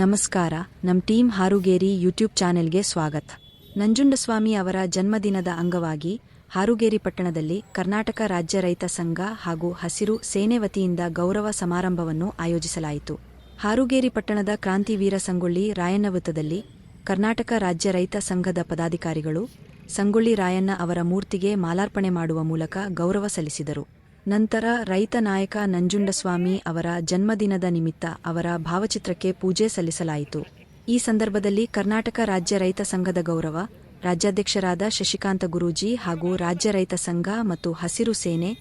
ನಮಸ್ಕಾರ. ನಮ್ಮ team Harugeri YouTube ಚಾನೆಲ್ಗೆ ಸ್ವಾಗತ. ನಂಜುಂಡಸ್ವಾಮಿ ಅವರ ಜನ್ಮದಿನದ ಅಂಗವಾಗಿ ಹಾರುಗೇರಿ ಪಟ್ಟಣದಲ್ಲಿ ಕರ್ನಾಟಕ ರಾಜ್ಯ ರೈತ ಸಂಘ ಹಾಗೂ ಹಸಿರು ಸೇನೆ ವತಿಯಿಂದ ಗೌರವ ಸಮಾರಂಭವನ್ನು ಆಯೋಜಿಸಲಾಯಿತು. ಹಾರುಗೇರಿ ಪಟ್ಟಣದ ಕ್ರಾಂತಿವೀರ ಸಂಗೊಳ್ಳಿ ರಾಯಣ್ಣ ವೃತ್ತದಲ್ಲಿ ಕರ್ನಾಟಕ ರಾಜ್ಯ ರೈತ ಸಂಘದ ಪದಾಧಿಕಾರಿಗಳು ಸಂಗೊಳ್ಳಿ ರಾಯಣ್ಣ ಅವರ ಮೂರ್ತಿಗೆ ಮಾಲಾರ್ಪಣೆ ಮಾಡುವ ಮೂಲಕ ಗೌರವ ಸಲ್ಲಿಸಿದರು. ನಂತರ ರೈತ ನಾಯಕ ನಂಜುಂಡಸ್ವಾಮಿ ಅವರ ಜನ್ಮದಿನದ ನಿಮಿತ್ತ ಅವರ ಭಾವಚಿತ್ರಕ್ಕೆ ಪೂಜೆ ಸಲ್ಲಿಸಲಾಯಿತು. ಈ ಸಂದರ್ಭದಲ್ಲಿ ಕರ್ನಾಟಕ ರಾಜ್ಯ ರೈತ ಸಂಘದ ಗೌರವ ರಾಜ್ಯಾಧ್ಯಕ್ಷರಾದ ಶಶಿಕಾಂತ ಗುರೂಜಿ ಹಾಗೂ ರಾಜ್ಯ ರೈತ ಸಂಘ ಮತ್ತು ಹಸಿರು ಸೇನೆ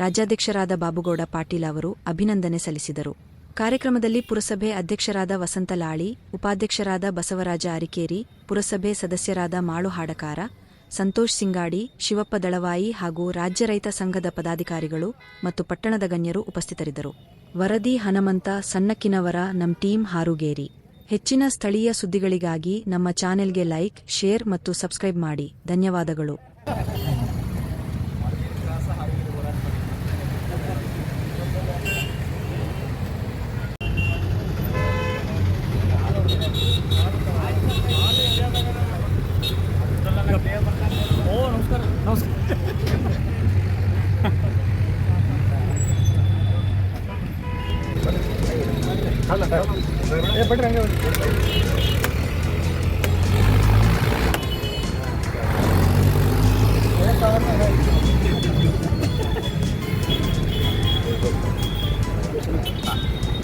ರಾಜ್ಯಾಧ್ಯಕ್ಷರಾದ ಬಾಬುಗೌಡ ಪಾಟೀಲ್ ಅವರು ಅಭಿನಂದನೆ ಸಲ್ಲಿಸಿದರು. ಕಾರ್ಯಕ್ರಮದಲ್ಲಿ ಪುರಸಭೆ ಅಧ್ಯಕ್ಷರಾದ ವಸಂತ ಲಾಳಿ, ಉಪಾಧ್ಯಕ್ಷರಾದ ಬಸವರಾಜ ಅರಿಕೇರಿ, ಪುರಸಭೆ ಸದಸ್ಯರಾದ ಮಾಳು ಹಾಡಕಾರ, ಸಂತೋಷ್ ಸಿಂಗಾಡಿ, ಶಿವಪ್ಪ ದಳವಾಯಿ ಹಾಗೂ ರಾಜ್ಯ ರೈತ ಸಂಘದ ಪದಾಧಿಕಾರಿಗಳು ಮತ್ತು ಪಟ್ಟಣದ ಗಣ್ಯರು ಉಪಸ್ಥಿತರಿದ್ದರು. ವರದಿ ಹನುಮಂತ ಸಣ್ಣಕ್ಕಿನವರ, ನಮ್ಮ ಟೀಮ್ ಹಾರುಗೇರಿ. ಹೆಚ್ಚಿನ ಸ್ಥಳೀಯ ಸುದ್ದಿಗಳಿಗಾಗಿ ನಮ್ಮ ಚಾನೆಲ್ಗೆ ಲೈಕ್, ಶೇರ್ ಮತ್ತು ಸಬ್ಸ್ಕ್ರೈಬ್ ಮಾಡಿ. ಧನ್ಯವಾದಗಳು.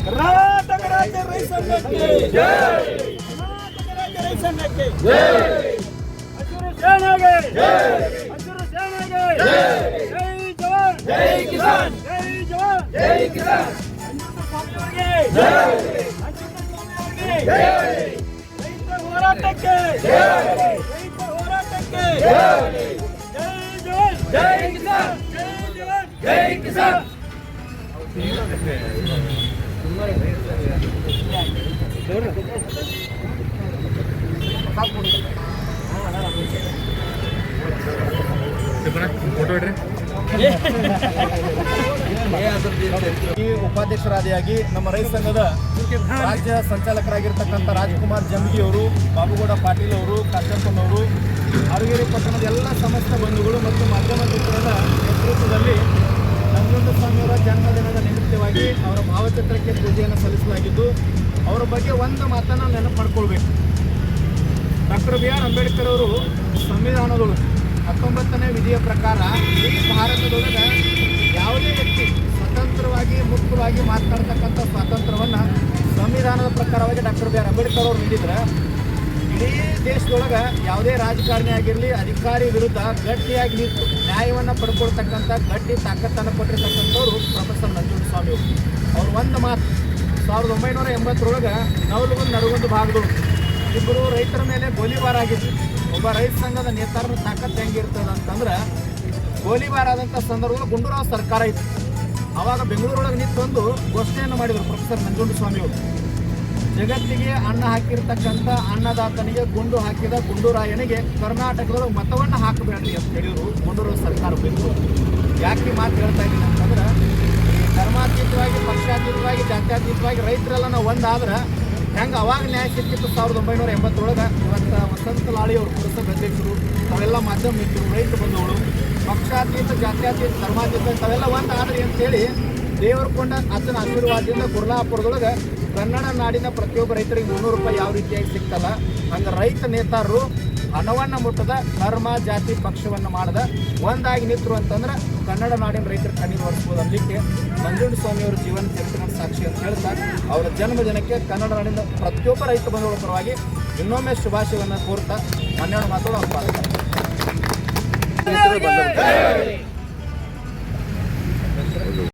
ಕರ್ನಾಟಕ ರಾಜ್ಯ ರೈತ ಸಂಘಕ್ಕೆ ಜೈ! ಕರ್ನಾಟಕ ರಾಜ್ಯ ರೈತ ಸಂಘಕ್ಕೆ ಜೈ! ಹಸಿರು ಸೇನೆಗೆ ಜೈ! ಹಸಿರು ಸೇನೆಗೆ ಜೈ! ಜೈ ಜವಾನ್ ಜೈ ಕಿಸಾನ್! ಜೈ ಜವಾನ್ ಜೈ ಕಿಸಾನ್! ನಂಜುಂಡಸ್ವಾಮಿಯವರಿಗೆ ಜೈ! ನಂಜುಂಡಸ್ವಾಮಿಯವರಿಗೆ ಜೈ! ರೈತ ಹೋರಾಟಕ್ಕೆ ಜೈ! ರೈತ ಹೋರಾಟಕ್ಕೆ ಜೈ! ಜೈ ಜವಾನ್ ಜೈ ಕಿಸಾನ್! ಜೈ ಜವಾನ್ ಜೈ ಕಿಸಾನ್! ಈ ಉಪಾಧ್ಯಕ್ಷರಾದಿಯಾಗಿ ನಮ್ಮ ರೈತ ಸಂಘದ ರಾಜ್ಯ ಸಂಚಾಲಕರಾಗಿರ್ತಕ್ಕಂಥ ರಾಜಕುಮಾರ್ ಜಂಬಗಿ ಅವರು, ಬಾಬುಗೌಡ ಪಾಟೀಲ್ ಅವರು, ಕಾಶಪ್ಪನವರು, ಹಾರುಗೇರಿ ಪಟ್ಟಣದ ಎಲ್ಲ ಸಮಸ್ತ ಬಂಧುಗಳು ಮತ್ತು ಮಾಧ್ಯಮ ಮಿತ್ರರ ನೇತೃತ್ವದಲ್ಲಿ ನಂಜುಂಡಸ್ವಾಮಿಯವರ ಜನ್ಮದಿನದ ನಿಮಿತ್ತವಾಗಿ ಅವರ ಭಾವಚಿತ್ರಕ್ಕೆ ಪೂಜೆಯನ್ನು ಸಲ್ಲಿಸಲಾಗಿದ್ದು, ಅವರ ಬಗ್ಗೆ ಒಂದು ಮಾತನ್ನು ನೆನಪು ಮಾಡ್ಕೊಳ್ಬೇಕು. Doctor B R. ಅಂಬೇಡ್ಕರ್ ಅವರು ಸಂವಿಧಾನದೊಳಗೆ 19ನೇ ವಿಧಿಯ ಪ್ರಕಾರ ಈ ಭಾರತದೊಳಗೆ ಯಾವುದೇ ವ್ಯಕ್ತಿ ಸ್ವತಂತ್ರವಾಗಿ ಮುಕ್ತವಾಗಿ ಮಾತನಾಡ್ತಕ್ಕಂಥ ಸ್ವಾತಂತ್ರ್ಯವನ್ನು ಸಂವಿಧಾನದ ಪ್ರಕಾರವಾಗಿ ಡಾಕ್ಟರ್ ಬಿ.ಆರ್. ಅಂಬೇಡ್ಕರ್ ಅವರು ನೀಡಿದ್ರೆ, ಇಡೀ ದೇಶದೊಳಗೆ ಯಾವುದೇ ರಾಜಕಾರಣಿ ಆಗಿರಲಿ ಅಧಿಕಾರಿ ವಿರುದ್ಧ ಗಟ್ಟಿಯಾಗಿ ನಿಂತು ನ್ಯಾಯವನ್ನು ಪಡ್ಕೊಳ್ತಕ್ಕಂಥ ಗಟ್ಟಿ ತಾಕತ್ತನ್ನು ಕೊಟ್ಟಿರ್ತಕ್ಕಂಥವ್ರು ಪ್ರೊಫೆಸರ್ ನಂಜುಂಡಸ್ವಾಮಿ ಅವರು. ಅವ್ರು ಒಂದು ಮಾತು 1980ರೊಳಗೆ ನವಲಗುಂದ ನರಗುಂದ ಭಾಗದವರು ಇಬ್ಬರು ರೈತರ ಮೇಲೆ ಗೋಲಿಬಾರ್ ಆಗಿತ್ತು. ಒಬ್ಬ ರೈತ ಸಂಘದ ನೇತಾರನ ತಾಕತ್ತು ಹೆಂಗಿರ್ತದೆ ಅಂತಂದ್ರೆ, ಗೋಲಿಬಾರ್ ಆದಂಥ ಸಂದರ್ಭದಲ್ಲಿ ಗುಂಡೂರಾವ್ ಸರ್ಕಾರ ಇತ್ತು. ಆವಾಗ ಬೆಂಗಳೂರೊಳಗೆ ನಿಂತೊಂದು ಘೋಷಣೆಯನ್ನು ಮಾಡಿದರು ಪ್ರೊಫೆಸರ್ ನಂಜುಂಡಸ್ವಾಮಿ ಅವರು. ಜಗತ್ತಿಗೆ ಅನ್ನ ಹಾಕಿರ್ತಕ್ಕಂಥ ಅನ್ನದಾತನಿಗೆ ಗುಂಡು ಹಾಕಿದ ಗುಂಡೂರಾಯನಿಗೆ ಕರ್ನಾಟಕದೊಳಗೆ ಮತವನ್ನು ಹಾಕಬೇಡ್ರಿ ಅಂತ ಹೇಳಿದರು ಗುಂಡೂರಾವ್ ಸರ್ಕಾರ ಬೆಂಗಳೂರು. ಯಾಕೆ ಮಾತು ಹೇಳ್ತಾ ಇದ್ದೀನಿ ಅಂತಂದ್ರೆ, ಧರ್ಮಾತೀತವಾಗಿ, ಪಕ್ಷಾತೀತವಾಗಿ, ಜಾತ್ಯಾತೀತವಾಗಿ ರೈತರೆಲ್ಲ ನಾವು ಒಂದಾದ್ರೆ ಹೆಂಗೆ ಅವಾಗ ನ್ಯಾಯ ಸಿಕ್ಕಿತ್ತು 1980ರೊಳಗೆ. ಇವತ್ತು ವಸಂತ ಲಾಳಿ ಅವರು ಪುರಸಭೆ ಅಧ್ಯಕ್ಷರು, ತಾವೆಲ್ಲ ಮಾಧ್ಯಮ ಮಿತ್ರರು, ರೈತ ಬಂಧುಗಳು, ಪಕ್ಷಾತೀತ, ಜಾತ್ಯಾತೀತ, ಧರ್ಮಾತೀತ ತಾವೆಲ್ಲ ಒಂದಾದ್ರಿ ಅಂತೇಳಿ ದೇವರು ಕೊಂಡ ಆತನ ಆಶೀರ್ವಾದದಿಂದ ಕುರ್ಲಾಪುರದೊಳಗೆ ಕನ್ನಡ ನಾಡಿನ ಪ್ರತಿಯೊಬ್ಬ ರೈತರಿಗೆ 300 ರೂಪಾಯಿ ಯಾವ ರೀತಿಯಾಗಿ ಸಿಗ್ತಲ್ಲ, ಹಂಗೆ ರೈತ ನೇತಾರರು ಹಣವನ್ನು ಮುಟ್ಟದ, ಧರ್ಮ ಜಾತಿ ಪಕ್ಷವನ್ನು ಮಾಡದ ಒಂದಾಗಿ ನಿಂತರು ಅಂತಂದ್ರೆ ಕನ್ನಡ ನಾಡಿನ ರೈತರ ಕಣ್ಣೀರು ಒರೆಸ್ಬೋದು ಅನ್ನಲಿಕ್ಕೆ ನಂಜುಂಡಸ್ವಾಮಿಯವರ ಜೀವನ ಚರಿತ್ರೆ ಸಾಕ್ಷಿ ಅಂತ ಹೇಳ್ತಾ, ಅವರ ಜನ್ಮದಿನಕ್ಕೆ ಕನ್ನಡ ನಾಡಿನ ಪ್ರತಿಯೊಬ್ಬ ರೈತ ಬಂಧುಗಳ ಪರವಾಗಿ ಇನ್ನೊಮ್ಮೆ ಶುಭಾಶಯವನ್ನು ಕೋರ್ತಾ 12 ಮಾತುಗಳು ಅವ್ರು